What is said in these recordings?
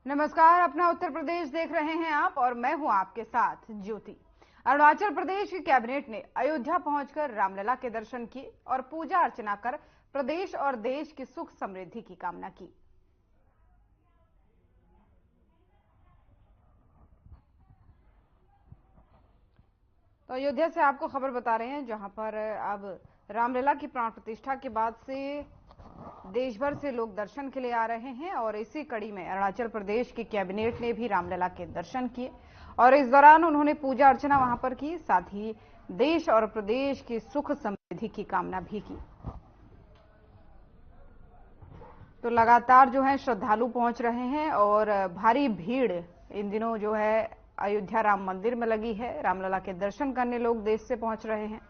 नमस्कार, अपना उत्तर प्रदेश देख रहे हैं आप और मैं हूं आपके साथ ज्योति। अरुणाचल प्रदेश की कैबिनेट ने अयोध्या पहुंचकर रामलला के दर्शन किए और पूजा अर्चना कर प्रदेश और देश की सुख समृद्धि की कामना की। तो अयोध्या से आपको खबर बता रहे हैं, जहां पर अब रामलला की प्राण प्रतिष्ठा के बाद से देश भर से लोग दर्शन के लिए आ रहे हैं और इसी कड़ी में अरुणाचल प्रदेश की कैबिनेट ने भी रामलला के दर्शन किए और इस दौरान उन्होंने पूजा अर्चना वहां पर की, साथ ही देश और प्रदेश की सुख समृद्धि की कामना भी की। तो लगातार जो है श्रद्धालु पहुंच रहे हैं और भारी भीड़ इन दिनों जो है अयोध्या राम मंदिर में लगी है। रामलला के दर्शन करने लोग देश से पहुंच रहे हैं।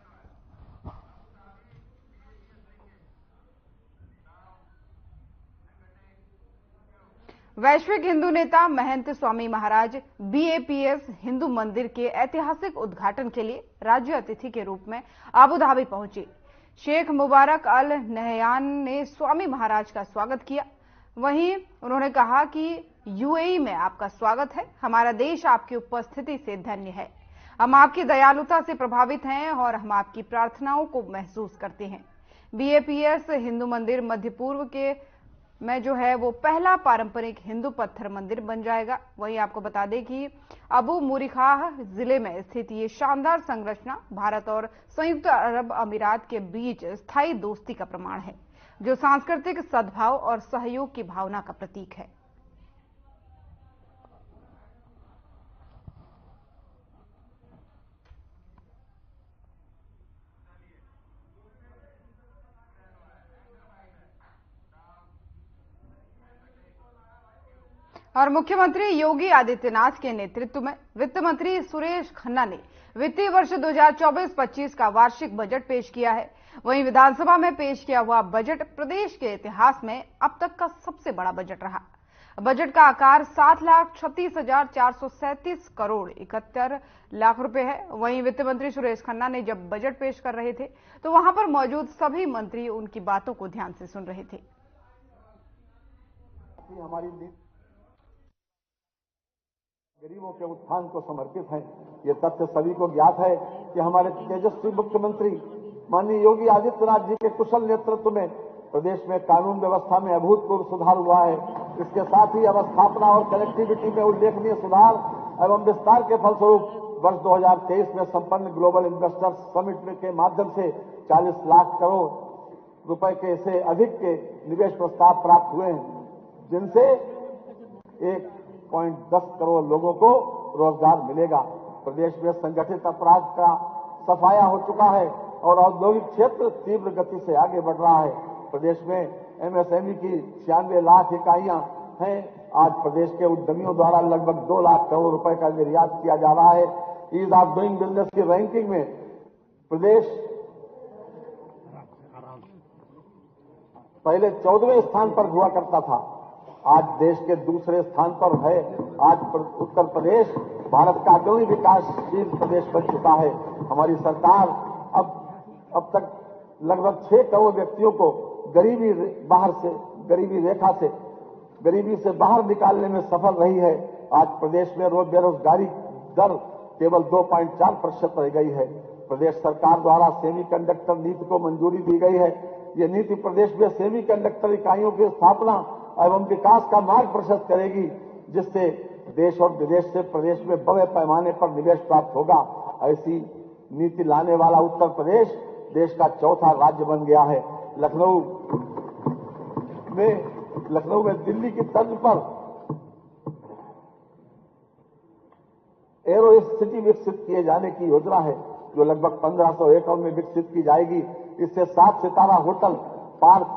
वैश्विक हिंदू नेता महंत स्वामी महाराज बीएपीएस हिंदू मंदिर के ऐतिहासिक उद्घाटन के लिए राज्य अतिथि के रूप में अबू धाबी पहुंचे। शेख मुबारक अल नहयान ने स्वामी महाराज का स्वागत किया। वहीं उन्होंने कहा कि यूएई में आपका स्वागत है, हमारा देश आपकी उपस्थिति से धन्य है। हम आपकी दयालुता से प्रभावित हैं और हम आपकी प्रार्थनाओं को महसूस करते हैं। बीएपीएस हिंदू मंदिर मध्य पूर्व के में जो है वो पहला पारंपरिक हिंदू पत्थर मंदिर बन जाएगा। वहीं आपको बता दें कि अबू मुरीखाह जिले में स्थित ये शानदार संरचना भारत और संयुक्त अरब अमीरात के बीच स्थायी दोस्ती का प्रमाण है, जो सांस्कृतिक सद्भाव और सहयोग की भावना का प्रतीक है। और मुख्यमंत्री योगी आदित्यनाथ के नेतृत्व में वित्त मंत्री सुरेश खन्ना ने वित्तीय वर्ष 2024-25 का वार्षिक बजट पेश किया है। वहीं विधानसभा में पेश किया हुआ बजट प्रदेश के इतिहास में अब तक का सबसे बड़ा बजट रहा। बजट का आकार 7,36,437 करोड़ 71 लाख रुपए है। वहीं वित्त मंत्री सुरेश खन्ना ने जब बजट पेश कर रहे थे तो वहां पर मौजूद सभी मंत्री उनकी बातों को ध्यान से सुन रहे थे। गरीबों के उत्थान को समर्पित है। ये तथ्य सभी को ज्ञात है कि हमारे तेजस्वी मुख्यमंत्री माननीय योगी आदित्यनाथ जी के कुशल नेतृत्व में प्रदेश में कानून व्यवस्था में अभूतपूर्व सुधार हुआ है। इसके साथ ही अवस्थापना और कनेक्टिविटी में उल्लेखनीय सुधार एवं विस्तार के फलस्वरूप वर्ष 2023 में संपन्न ग्लोबल इन्वेस्टर्स समिट के माध्यम से 40 लाख करोड़ रुपए के से अधिक के निवेश प्रस्ताव प्राप्त हुए हैं, जिनसे 1.10 करोड़ लोगों को रोजगार मिलेगा। प्रदेश में संगठित अपराध का सफाया हो चुका है और औद्योगिक क्षेत्र तीव्र गति से आगे बढ़ रहा है। प्रदेश में एमएसएमई की 96 लाख इकाइयां हैं। आज प्रदेश के उद्यमियों द्वारा लगभग 2 लाख करोड़ रुपए का निर्यात किया जा रहा है। ईज ऑफ डूइंग बिजनेस की रैंकिंग में प्रदेश पहले 14वें स्थान पर हुआ करता था, आज देश के दूसरे स्थान पर है। आज उत्तर प्रदेश भारत का अग्रणी विकासशील प्रदेश बन चुका है। हमारी सरकार अब तक लगभग 6 करोड़ व्यक्तियों को गरीबी से बाहर निकालने में सफल रही है। आज प्रदेश में बेरोजगारी दर केवल 2.4% रह गई है। प्रदेश सरकार द्वारा सेमीकंडक्टर नीति को मंजूरी दी गई है। ये नीति प्रदेश में सेमीकंडक्टर इकाइयों की स्थापना एवं विकास का मार्ग प्रशस्त करेगी, जिससे देश और विदेश से प्रदेश में बड़े पैमाने पर निवेश प्राप्त होगा। ऐसी नीति लाने वाला उत्तर प्रदेश देश का चौथा राज्य बन गया है। लखनऊ में दिल्ली की तर्ज पर एरो सिटी विकसित किए जाने की योजना है, जो लगभग 1500 एकड़ में विकसित की जाएगी। इससे 7 सितारा होटल, पार्क,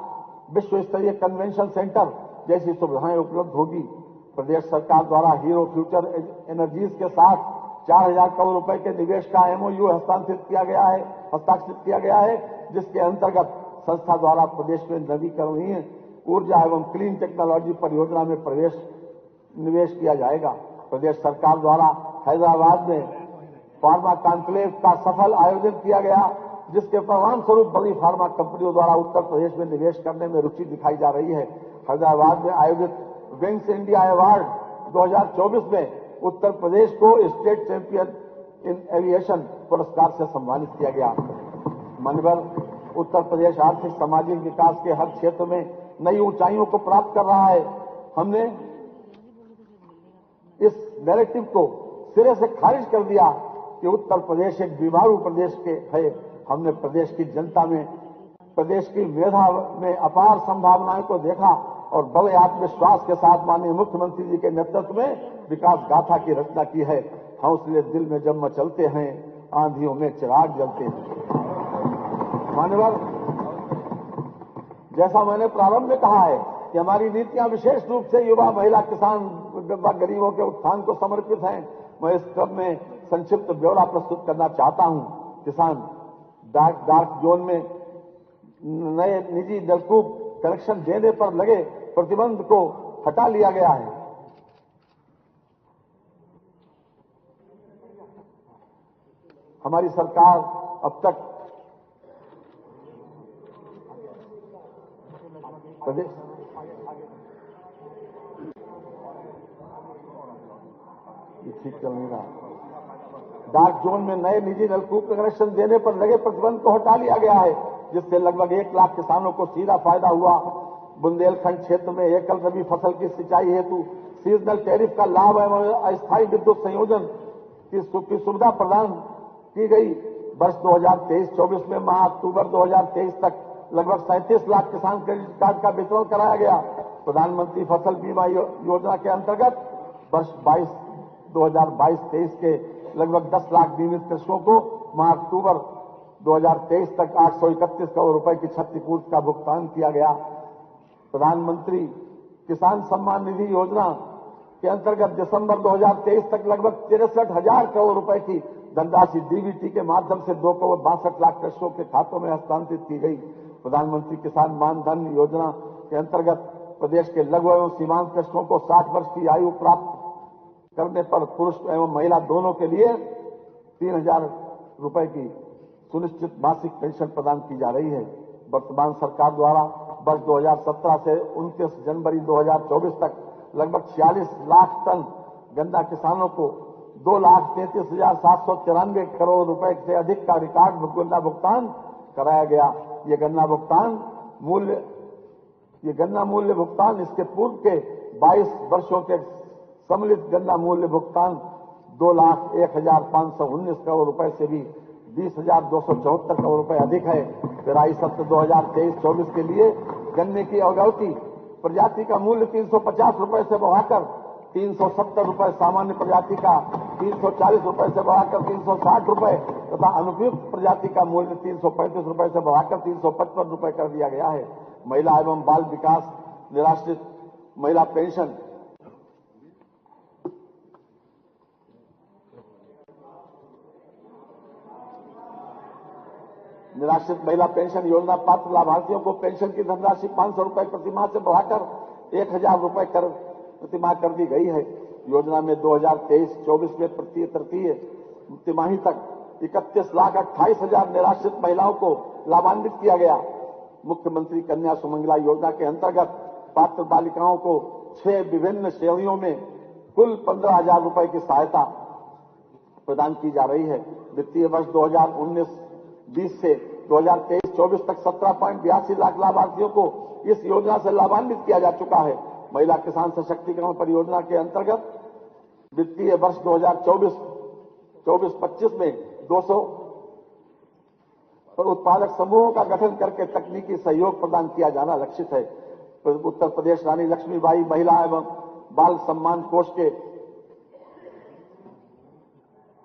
विश्व स्तरीय कन्वेंशन सेंटर जैसी सुविधाएं उपलब्ध होगी। प्रदेश सरकार द्वारा हीरो फ्यूचर एनर्जीज के साथ 4000 करोड़ रुपए के निवेश का एमओयू हस्ताक्षरित किया गया है, जिसके अंतर्गत संस्था द्वारा प्रदेश में नवीकरणीय ऊर्जा एवं क्लीन टेक्नोलॉजी परियोजना में निवेश किया जाएगा। प्रदेश सरकार द्वारा हैदराबाद में फार्मा कॉन्क्लेव का सफल आयोजन किया गया, जिसके परिणाम स्वरूप बड़ी फार्मा कंपनियों द्वारा उत्तर प्रदेश में निवेश करने में रुचि दिखाई जा रही है। हैदराबाद में आयोजित विंग्स इंडिया अवार्ड 2024 में उत्तर प्रदेश को स्टेट चैंपियन इन एविएशन पुरस्कार से सम्मानित किया गया। माननीय उत्तर प्रदेश आर्थिक सामाजिक विकास के हर क्षेत्र में नई ऊंचाइयों को प्राप्त कर रहा है। हमने इस नैरेटिव को सिरे से खारिज कर दिया कि उत्तर प्रदेश एक बीमारू प्रदेश है। हमने प्रदेश की जनता में, प्रदेश की मेधा में अपार संभावनाओं को देखा और बड़े आत्मविश्वास के साथ माननीय मुख्यमंत्री जी के नेतृत्व में विकास गाथा की रचना की है। हौसले दिल में जब मचलते हैं, आंधियों में चिराग जलते हैं। माननीय, जैसा मैंने प्रारंभ में कहा है कि हमारी नीतियां विशेष रूप से युवा, महिला, किसान, गरीबों के उत्थान को समर्पित हैं। मैं इस क्रम में संक्षिप्त ब्यौरा प्रस्तुत करना चाहता हूं। किसान डार्क जोन में नए निजी नलकूप कनेक्शन देने पर लगे प्रतिबंध को हटा लिया गया है। हमारी सरकार अब तक प्रदेश ठीक चल नहीं रहा। डार्क जोन में नए निजी नलकूप कनेक्शन देने पर लगे प्रतिबंध को हटा लिया गया है, जिससे लगभग 1 लाख किसानों को सीधा फायदा हुआ। बुंदेलखंड क्षेत्र में एकल रबी फसल की सिंचाई हेतु सीजनल टैरिफ का लाभ एवं अस्थायी विद्युत संयोजन की सुविधा प्रदान की गई। वर्ष 2023-24 में माह अक्टूबर 2023 तक लगभग 37 लाख किसान क्रेडिट कार्ड का वितरण कराया गया। प्रधानमंत्री फसल बीमा योजना के अंतर्गत वर्ष 2022-23 के लगभग 10 लाख बीमित कृषकों को माह अक्टूबर 2023 तक 831 करोड़ रुपए की क्षतिपूर्ति का भुगतान किया गया। प्रधानमंत्री किसान सम्मान निधि योजना के अंतर्गत दिसंबर 2023 तक लगभग 63,000 करोड़ रुपए की धनराशि डीबीटी के माध्यम से 2 करोड़ 62 लाख कृषकों के खातों में हस्तांतरित की गई। प्रधानमंत्री किसान मान धन योजना के अंतर्गत प्रदेश के लघु एवं सीमांत कृषकों को 60 वर्ष की आयु प्राप्त करने पर पुरुष एवं महिला दोनों के लिए 3,000 रुपए की सुनिश्चित मासिक पेंशन प्रदान की जा रही है। वर्तमान सरकार द्वारा वर्ष 2017 से 29 जनवरी 2024 तक लगभग 46 लाख टन गन्ना किसानों को 2,33,793 करोड़ रुपए से अधिक का रिकॉर्ड गन्ना भुगतान कराया गया। ये गन्ना मूल्य भुगतान इसके पूर्व के 22 वर्षों के सम्मिलित गन्ना मूल्य भुगतान 2,01,519 करोड़ रुपए से भी 20,274 करोड़ रुपए अधिक है। पेराई सत्र 2023-24 के लिए गन्ने की अगौती प्रजाति का मूल्य 350 रुपए से बढ़ाकर 370 रुपए, सामान्य प्रजाति का 340 रुपए से बढ़ाकर 360 रुपए तथा अनुपयुक्त प्रजाति का मूल्य 335 रुपए से बढ़ाकर 355 रुपए कर दिया गया है। महिला एवं बाल विकास निराश्रित महिला पेंशन योजना पात्र लाभार्थियों को पेंशन की धनराशि 500 रुपए प्रतिमाह से बढ़ाकर 1,000 रुपए प्रतिमाह कर दी गई है। योजना में 2023-24 में प्रति तृतीय तिमाही तक 31,28,000 निराश्रित महिलाओं को लाभान्वित किया गया। मुख्यमंत्री कन्या सुमंगला योजना के अंतर्गत पात्र बालिकाओं को 6 विभिन्न श्रेणियों में कुल 15,000 रुपए की सहायता प्रदान की जा रही है। वित्तीय वर्ष 2019-20 से 2023-24 तक 17.82 लाख लाभार्थियों को इस योजना से लाभान्वित किया जा चुका है। महिला किसान सशक्तिकरण परियोजना के अंतर्गत वित्तीय वर्ष 2024-25 में 200 उत्पादक समूहों का गठन करके तकनीकी सहयोग प्रदान किया जाना लक्षित है। उत्तर प्रदेश रानी लक्ष्मीबाई महिला एवं बाल सम्मान कोष के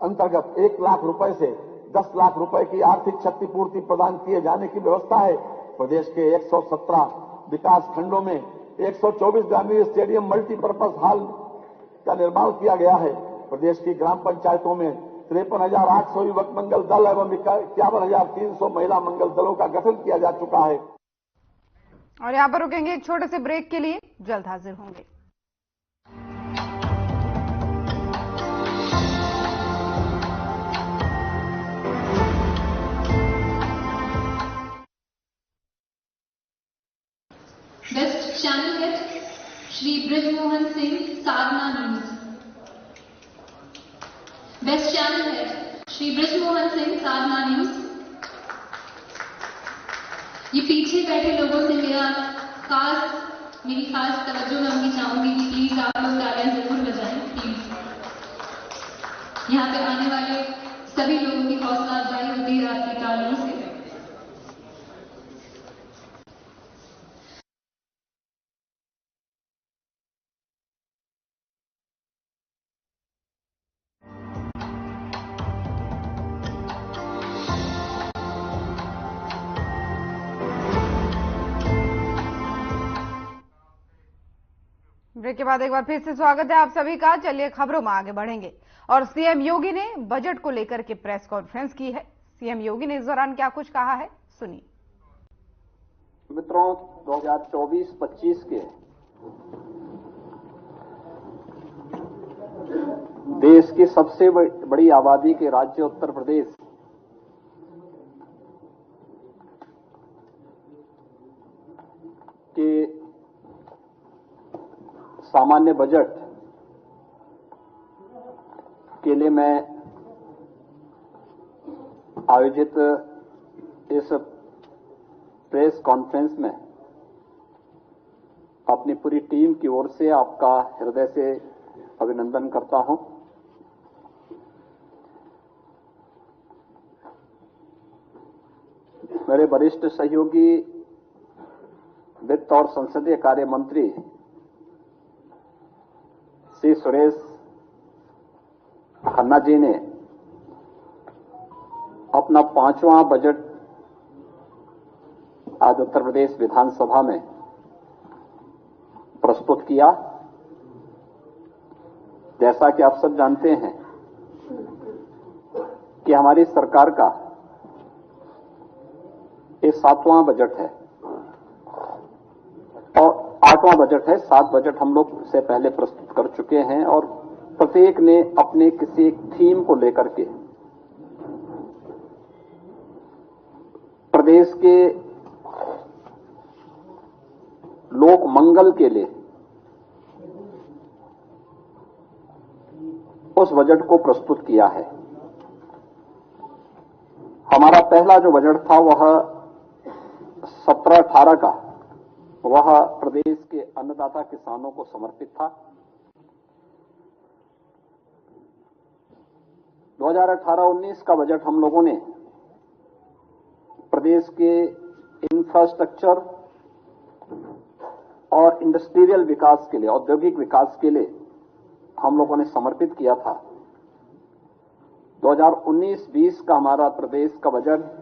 अंतर्गत 1 लाख रुपए से 10 लाख रुपए की आर्थिक क्षतिपूर्ति प्रदान किए जाने की व्यवस्था है। प्रदेश के 117 विकास खंडों में 124 ग्रामीण स्टेडियम मल्टीपर्पज हॉल का निर्माण किया गया है। प्रदेश की ग्राम पंचायतों में 53,800 युवक मंगल दल एवं 51,300 महिला मंगल दलों का गठन किया जा चुका है। और यहाँ पर रुकेंगे एक छोटे से ब्रेक के लिए, जल्द हाजिर होंगे। Best channel hit Shri Brijmohan Singh, Sadhna news. Best channel है श्री ब्रिजमोहन सिंह, साधना न्यूज। ये पीछे बैठे लोगों से मेरी खास तवज्जो मैं उनकी चाहूंगी कि प्लीज आप लोग तालियां जरूर बजाएं प्लीज। यहाँ पे आने वाले सभी लोगों की हौसला अफजाई होती है आपकी तालियों से। ब्रेक के बाद एक बार फिर से स्वागत है आप सभी का। चलिए खबरों में आगे बढ़ेंगे और सीएम योगी ने बजट को लेकर के प्रेस कॉन्फ्रेंस की है। सीएम योगी ने इस दौरान क्या कुछ कहा है, सुनिए। मित्रों, 2024-25 के देश की सबसे बड़ी आबादी के राज्य उत्तर प्रदेश के सामान्य बजट के लिए मैं आयोजित इस प्रेस कॉन्फ्रेंस में अपनी पूरी टीम की ओर से आपका हृदय से अभिनंदन करता हूं। मेरे वरिष्ठ सहयोगी वित्त और संसदीय कार्य मंत्री श्री सुरेश खन्ना जी ने अपना 5वां बजट आज उत्तर प्रदेश विधानसभा में प्रस्तुत किया। जैसा कि आप सब जानते हैं कि हमारी सरकार का ये 7वां बजट है और 8वां बजट है। 7 बजट हम लोग से पहले प्रस्तुत कर चुके हैं और प्रत्येक ने अपने किसी एक थीम को लेकर के प्रदेश के लोक मंगल के लिए उस बजट को प्रस्तुत किया है। हमारा पहला जो बजट था वह 17-18 का, वह प्रदेश के अन्नदाता किसानों को समर्पित था। 2018-19 का बजट हम लोगों ने प्रदेश के इंफ्रास्ट्रक्चर और इंडस्ट्रियल विकास के लिए, औद्योगिक विकास के लिए हम लोगों ने समर्पित किया था। 2019-20 का हमारा प्रदेश का बजट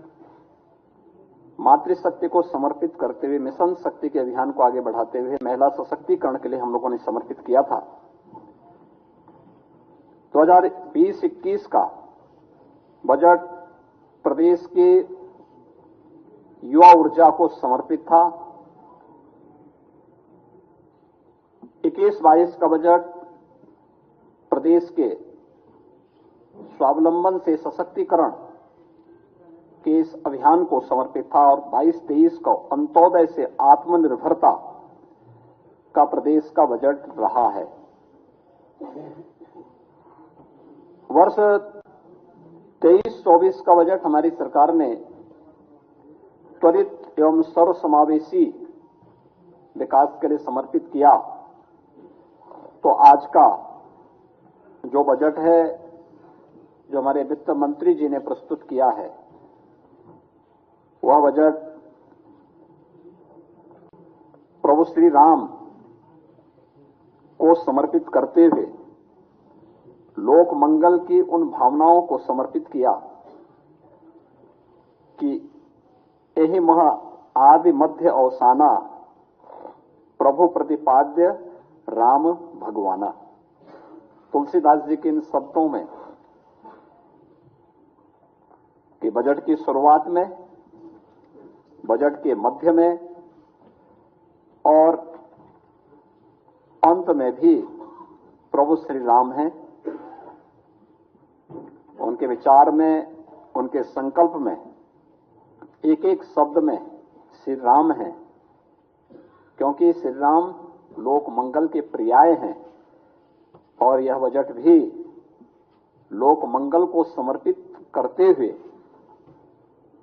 मातृशक्ति को समर्पित करते हुए, मिशन शक्ति के अभियान को आगे बढ़ाते हुए महिला सशक्तिकरण के लिए हम लोगों ने समर्पित किया था। 2020-21 का बजट प्रदेश के युवा ऊर्जा को समर्पित था। 21-22 का बजट प्रदेश के स्वावलंबन से सशक्तिकरण के इस अभियान को समर्पित था और 22-23 को अंत्योदय से आत्मनिर्भरता का प्रदेश का बजट रहा है। वर्ष 23-24 का बजट हमारी सरकार ने त्वरित एवं सर्वसमावेशी विकास के लिए समर्पित किया। तो आज का जो बजट है, जो हमारे वित्त मंत्री जी ने प्रस्तुत किया है, वह बजट प्रभु श्री राम को समर्पित करते हुए लोक मंगल की उन भावनाओं को समर्पित किया कि यही मह आदि मध्य अवसाना प्रभु प्रतिपाद्य राम भगवाना। तुलसीदास जी के इन शब्दों में कि बजट की शुरुआत में, बजट के मध्य में और अंत में भी प्रभु श्री राम हैं। उनके विचार में, उनके संकल्प में एक एक शब्द में श्री राम है, क्योंकि श्री राम लोक मंगल के पर्याय हैं और यह बजट भी लोक मंगल को समर्पित करते हुए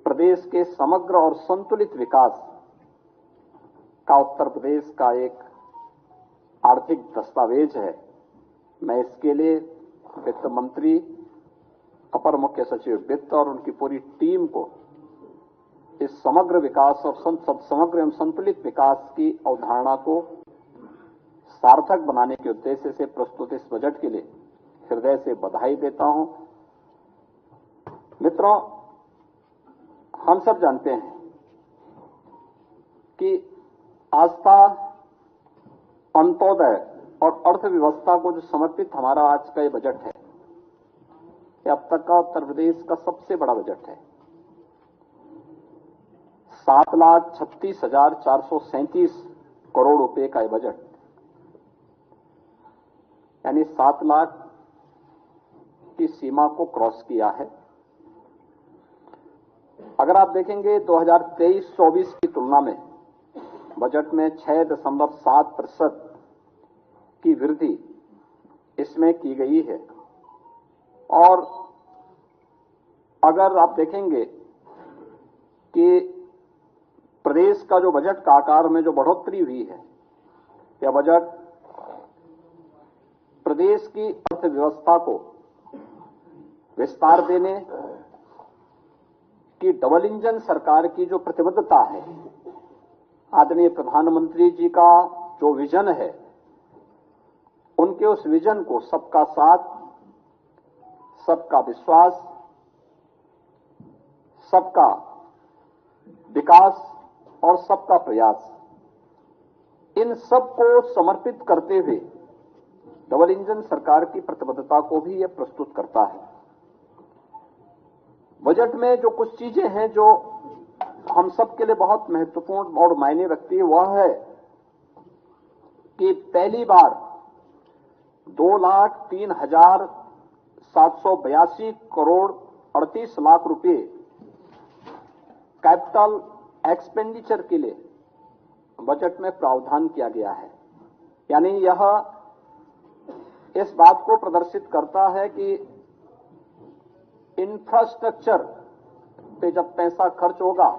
प्रदेश के समग्र और संतुलित विकास का उत्तर प्रदेश का एक आर्थिक दस्तावेज है। मैं इसके लिए वित्त मंत्री, अपर मुख्य सचिव वित्त और उनकी पूरी टीम को इस समग्र विकास और समग्र एवं संतुलित विकास की अवधारणा को सार्थक बनाने के उद्देश्य से प्रस्तुत इस बजट के लिए हृदय से बधाई देता हूं। मित्रों, हम सब जानते हैं कि आस्था, अंत्योदय और अर्थव्यवस्था को जो समर्पित हमारा आज का ये बजट है, ये अब तक का उत्तर प्रदेश का सबसे बड़ा बजट है। 7,36,437 करोड़ रुपए का ये बजट, यानी 7 लाख की सीमा को क्रॉस किया है। अगर आप देखेंगे 2023-24 की तुलना में बजट में 6.7% की वृद्धि इसमें की गई है। और अगर आप देखेंगे कि प्रदेश का जो बजट का आकार में जो बढ़ोतरी हुई है, यह बजट प्रदेश की अर्थव्यवस्था को विस्तार देने की डबल इंजन सरकार की जो प्रतिबद्धता है, आदरणीय प्रधानमंत्री जी का जो विजन है, उनके उस विजन को सबका साथ, सबका विश्वास, सबका विकास और सबका प्रयास, इन सबको समर्पित करते हुए डबल इंजन सरकार की प्रतिबद्धता को भी यह प्रस्तुत करता है। बजट में जो कुछ चीजें हैं जो हम सब के लिए बहुत महत्वपूर्ण और मायने रखती है, वह है कि पहली बार 2,03,782 करोड़ 38 लाख रुपए कैपिटल एक्सपेंडिचर के लिए बजट में प्रावधान किया गया है। यानी यह इस बात को प्रदर्शित करता है कि इंफ्रास्ट्रक्चर पे जब पैसा खर्च होगा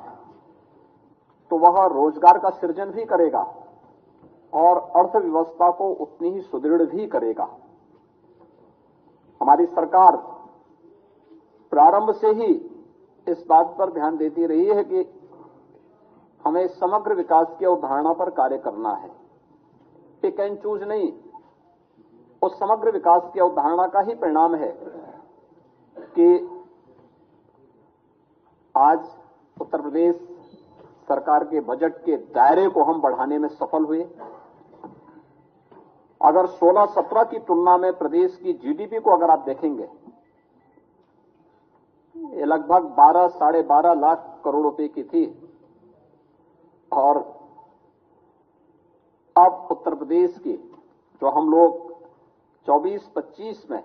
तो वह रोजगार का सृजन भी करेगा और अर्थव्यवस्था को उतनी ही सुदृढ़ भी करेगा। हमारी सरकार प्रारंभ से ही इस बात पर ध्यान देती रही है कि हमें समग्र विकास की अवधारणा पर कार्य करना है। पिक एंड चूज नहीं, उस समग्र विकास की अवधारणा का ही परिणाम है कि आज उत्तर प्रदेश सरकार के बजट के दायरे को हम बढ़ाने में सफल हुए। अगर 16-17 की तुलना में प्रदेश की जीडीपी को अगर आप देखेंगे, ये लगभग 12-12.5 लाख करोड़ रुपए की थी और अब उत्तर प्रदेश की जो हम लोग 24-25 में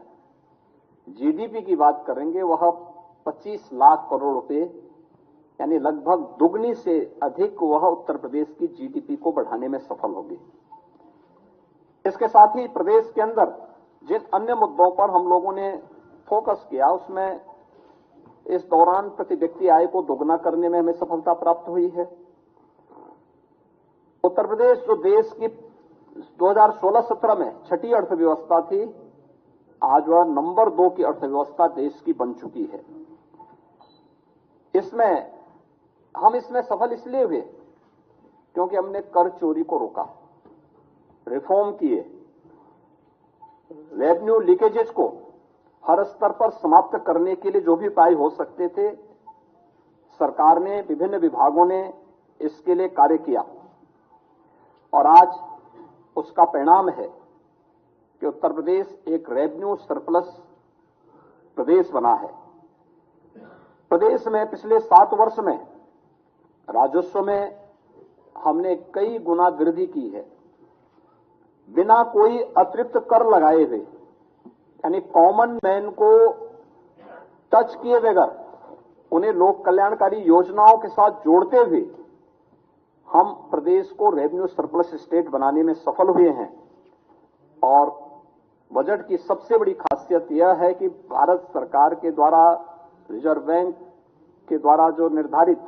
जीडीपी की बात करेंगे, वह 25 लाख करोड़ रुपए, यानी लगभग दुगनी से अधिक वह उत्तर प्रदेश की जीडीपी को बढ़ाने में सफल होगी। इसके साथ ही प्रदेश के अंदर जिन अन्य मुद्दों पर हम लोगों ने फोकस किया, उसमें इस दौरान प्रति व्यक्ति आय को दोगुना करने में हमें सफलता प्राप्त हुई है। उत्तर प्रदेश जो देश की 2016-17 में छठी अर्थव्यवस्था थी, आज वह नंबर 2 की अर्थव्यवस्था देश की बन चुकी है। हम इसमें सफल इसलिए हुए क्योंकि हमने कर चोरी को रोका, रिफॉर्म किए, रेवेन्यू लीकेजेस को हर स्तर पर समाप्त करने के लिए जो भी उपाय हो सकते थे, सरकार ने, विभिन्न विभागों ने इसके लिए कार्य किया और आज उसका परिणाम है कि उत्तर प्रदेश एक रेवेन्यू सरप्लस प्रदेश बना है। प्रदेश में पिछले 7 वर्ष में राजस्व में हमने कई गुना वृद्धि की है, बिना कोई अतिरिक्त कर लगाए हुए, यानी कॉमन मैन को टच किए बगैर, उन्हें लोक कल्याणकारी योजनाओं के साथ जोड़ते हुए हम प्रदेश को रेवेन्यू सरप्लस स्टेट बनाने में सफल हुए हैं और बजट की सबसे बड़ी खासियत यह है कि भारत सरकार के द्वारा रिजर्व बैंक के द्वारा जो निर्धारित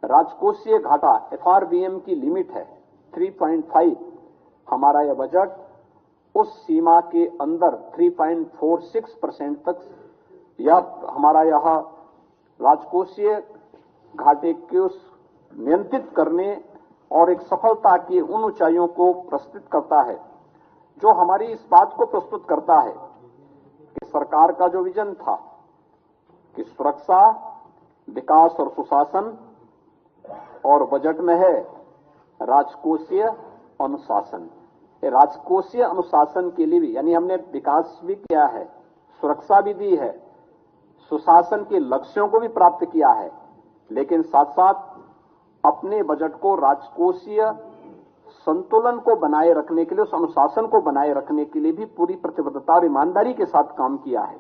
राजकोषीय घाटा एफआरबीएम की लिमिट है 3.5, हमारा यह बजट उस सीमा के अंदर 3.46% तक हमारा यह राजकोषीय घाटे को नियंत्रित करने और एक सफलता की उन ऊंचाइयों को प्रस्तुत करता है जो हमारी इस बात को प्रस्तुत करता है कि सरकार का जो विजन था कि सुरक्षा, विकास और सुशासन, और बजट में है राजकोषीय अनुशासन। राजकोषीय अनुशासन के लिए भी यानी हमने विकास भी किया है, सुरक्षा भी दी है, सुशासन के लक्ष्यों को भी प्राप्त किया है, लेकिन साथ साथ अपने बजट को राजकोषीय संतुलन को बनाए रखने के लिए, उस अनुशासन को बनाए रखने के लिए भी पूरी प्रतिबद्धता और ईमानदारी के साथ काम किया है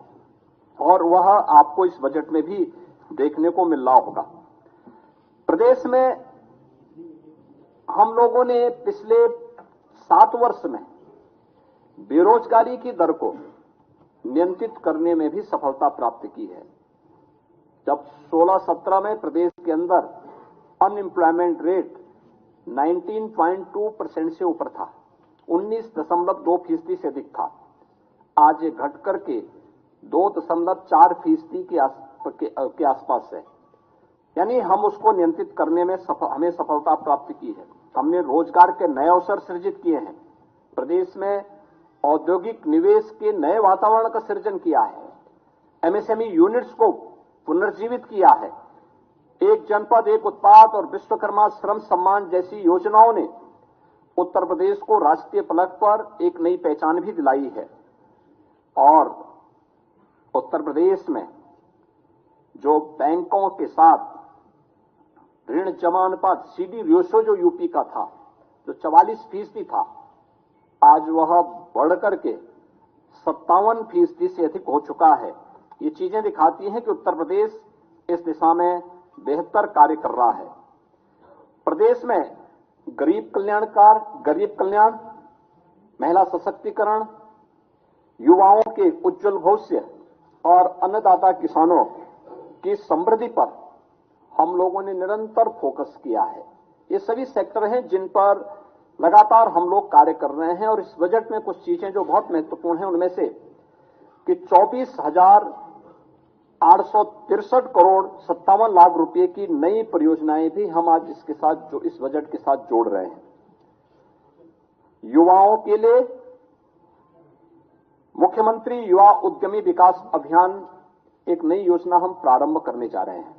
और वह आपको इस बजट में भी देखने को मिल रहा होगा। प्रदेश में हम लोगों ने पिछले 7 वर्ष में बेरोजगारी की दर को नियंत्रित करने में भी सफलता प्राप्त की है। जब 16-17 में प्रदेश के अंदर अनएम्प्लॉयमेंट रेट 19.2% से ऊपर था, 19.2% से अधिक था, आज ये घट करके 2.4% के आसपास है। यानी हम उसको नियंत्रित करने में हमें सफलता प्राप्त की है। हमने रोजगार के नए अवसर सृजित किए हैं, प्रदेश में औद्योगिक निवेश के नए वातावरण का सृजन किया है, एमएसएमई यूनिट्स को पुनर्जीवित किया है, एक जनपद एक उत्पाद और विश्वकर्मा श्रम सम्मान जैसी योजनाओं ने उत्तर प्रदेश को राष्ट्रीय फलक पर एक नई पहचान भी दिलाई है। और उत्तर प्रदेश में जो बैंकों के साथ ऋण जमा अनुपात सीडी रेशो जो यूपी का था, जो 44% था, आज वह बढ़कर के 57% से अधिक हो चुका है। ये चीजें दिखाती हैं कि उत्तर प्रदेश इस दिशा में बेहतर कार्य कर रहा है। प्रदेश में गरीब कल्याण, महिला सशक्तिकरण, युवाओं के उज्जवल भविष्य और अन्नदाता किसानों की समृद्धि पर हम लोगों ने निरंतर फोकस किया है। ये सभी सेक्टर हैं जिन पर लगातार हम लोग कार्य कर रहे हैं और इस बजट में कुछ चीजें जो बहुत महत्वपूर्ण हैं उनमें से कि 24,863 करोड़ 57 लाख रुपए की नई परियोजनाएं भी हम आज इसके साथ जो इस बजट के साथ जोड़ रहे हैं। युवाओं के लिए मुख्यमंत्री युवा उद्यमी विकास अभियान एक नई योजना हम प्रारंभ करने जा रहे हैं।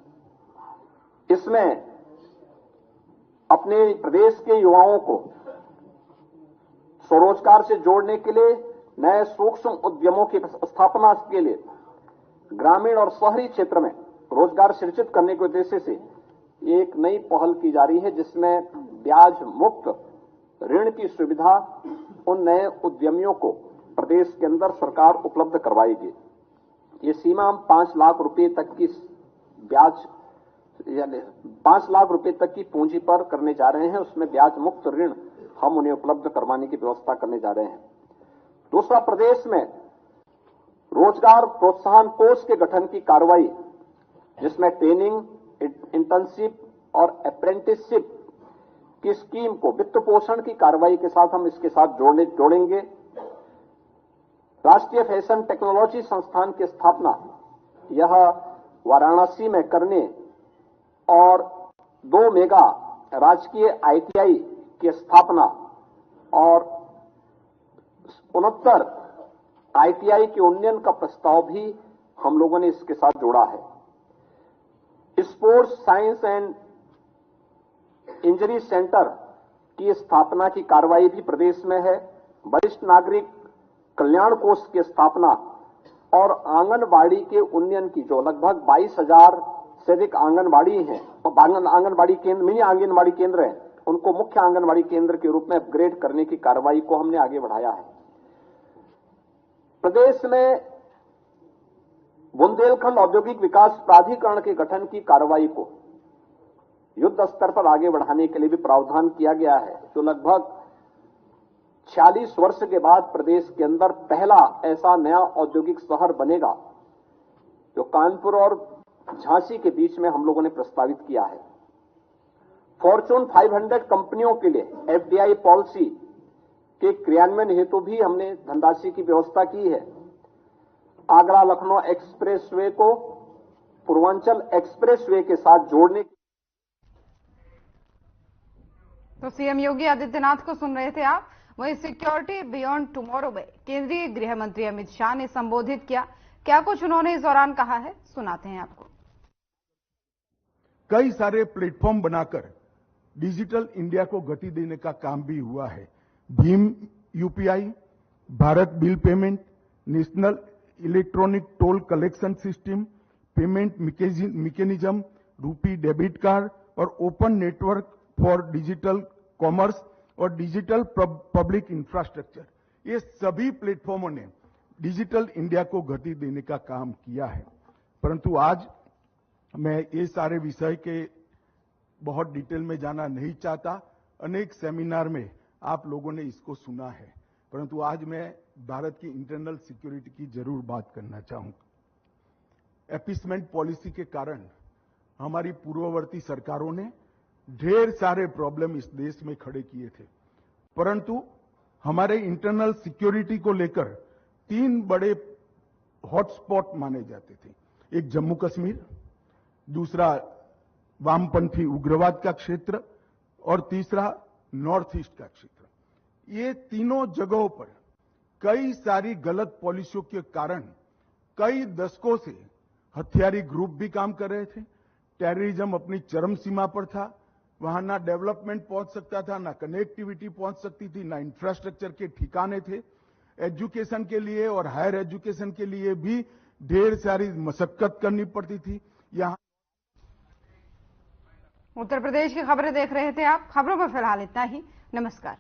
इसमें अपने प्रदेश के युवाओं को स्वरोजगार से जोड़ने के लिए, नए सूक्ष्म उद्यमों की स्थापना के लिए, ग्रामीण और शहरी क्षेत्र में रोजगार सृजित करने के उद्देश्य से एक नई पहल की जा रही है, जिसमें ब्याज मुक्त ऋण की सुविधा उन नए उद्यमियों को प्रदेश के अंदर सरकार उपलब्ध करवाएगी। ये सीमा हम 5 लाख रुपए तक की ब्याज यानी 5 लाख रुपए तक की पूंजी पर करने जा रहे हैं। उसमें ब्याज मुक्त ऋण हम उन्हें उपलब्ध करवाने की व्यवस्था करने जा रहे हैं। दूसरा, प्रदेश में रोजगार प्रोत्साहन कोष के गठन की कार्रवाई, जिसमें ट्रेनिंग, इंटर्नशिप और अप्रेंटिसशिप की स्कीम को वित्त पोषण की कार्रवाई के साथ हम इसके साथ जोड़ेंगे। राष्ट्रीय फैशन टेक्नोलॉजी संस्थान की स्थापना यह वाराणसी में करने और 2 मेगा राजकीय आईटीआई की स्थापना और 69 आईटीआई के उन्नयन का प्रस्ताव भी हम लोगों ने इसके साथ जोड़ा है। Sports science and injury centre की स्थापना की कार्रवाई भी प्रदेश में है। वरिष्ठ नागरिक कल्याण कोष की स्थापना और आंगनबाड़ी के उन्नयन की, जो लगभग 22,000 से अधिक आंगनबाड़ी हैं, आंगनबाड़ी केंद्र, मिनी आंगनबाड़ी केंद्र हैं, उनको मुख्य आंगनबाड़ी केंद्र के रूप में अपग्रेड करने की कार्रवाई को हमने आगे बढ़ाया है। प्रदेश में बुंदेलखंड औद्योगिक विकास प्राधिकरण के गठन की कार्रवाई को युद्ध स्तर पर आगे बढ़ाने के लिए भी प्रावधान किया गया है, जो लगभग 46 वर्ष के बाद प्रदेश के अंदर पहला ऐसा नया औद्योगिक शहर बनेगा, जो कानपुर और झांसी के बीच में हम लोगों ने प्रस्तावित किया है। फॉर्च्यून 500 कंपनियों के लिए एफडीआई पॉलिसी के क्रियान्वयन हेतु भी हमने धनराशि की व्यवस्था की है। आगरा लखनऊ एक्सप्रेसवे को पूर्वांचल एक्सप्रेसवे के साथ जोड़ने की। तो सीएम योगी आदित्यनाथ को सुन रहे थे आप। वहीं सिक्योरिटी बियॉन्ड टुमारो में केंद्रीय गृह मंत्री अमित शाह ने संबोधित किया। क्या कुछ उन्होंने इस दौरान कहा है, सुनाते हैं आपको। कई सारे प्लेटफॉर्म बनाकर डिजिटल इंडिया को गति देने का काम भी हुआ है। Bhim UPI, Bharat bill payment, national electronic toll collection system, payment mechanism, रूपी डेबिट कार्ड और open network for digital commerce और डिजिटल पब्लिक इंफ्रास्ट्रक्चर, ये सभी प्लेटफॉर्मों ने डिजिटल इंडिया को गति देने का काम किया है। परंतु आज मैं ये सारे विषय के बहुत डिटेल में जाना नहीं चाहता। अनेक सेमिनार में आप लोगों ने इसको सुना है, परंतु आज मैं भारत की इंटरनल सिक्योरिटी की जरूर बात करना चाहूंगा। एपीसमेंट पॉलिसी के कारण हमारी पूर्ववर्ती सरकारों ने ढेर सारे प्रॉब्लम इस देश में खड़े किए थे, परंतु हमारे इंटरनल सिक्योरिटी को लेकर 3 बड़े हॉटस्पॉट माने जाते थे। एक जम्मू कश्मीर, दूसरा वामपंथी उग्रवाद का क्षेत्र और तीसरा नॉर्थ ईस्ट का क्षेत्र। ये तीनों जगहों पर कई सारी गलत पॉलिसियों के कारण कई दशकों से हथियारी ग्रुप भी काम कर रहे थे। टेररिज्म अपनी चरम सीमा पर था। वहां ना डेवलपमेंट पहुंच सकता था, ना कनेक्टिविटी पहुंच सकती थी, ना इंफ्रास्ट्रक्चर के ठिकाने थे। एजुकेशन के लिए और हायर एजुकेशन के लिए भी ढेर सारी मशक्कत करनी पड़ती थी। यहां उत्तर प्रदेश की खबरें देख रहे थे आप। खबरों में फिलहाल इतना ही। नमस्कार।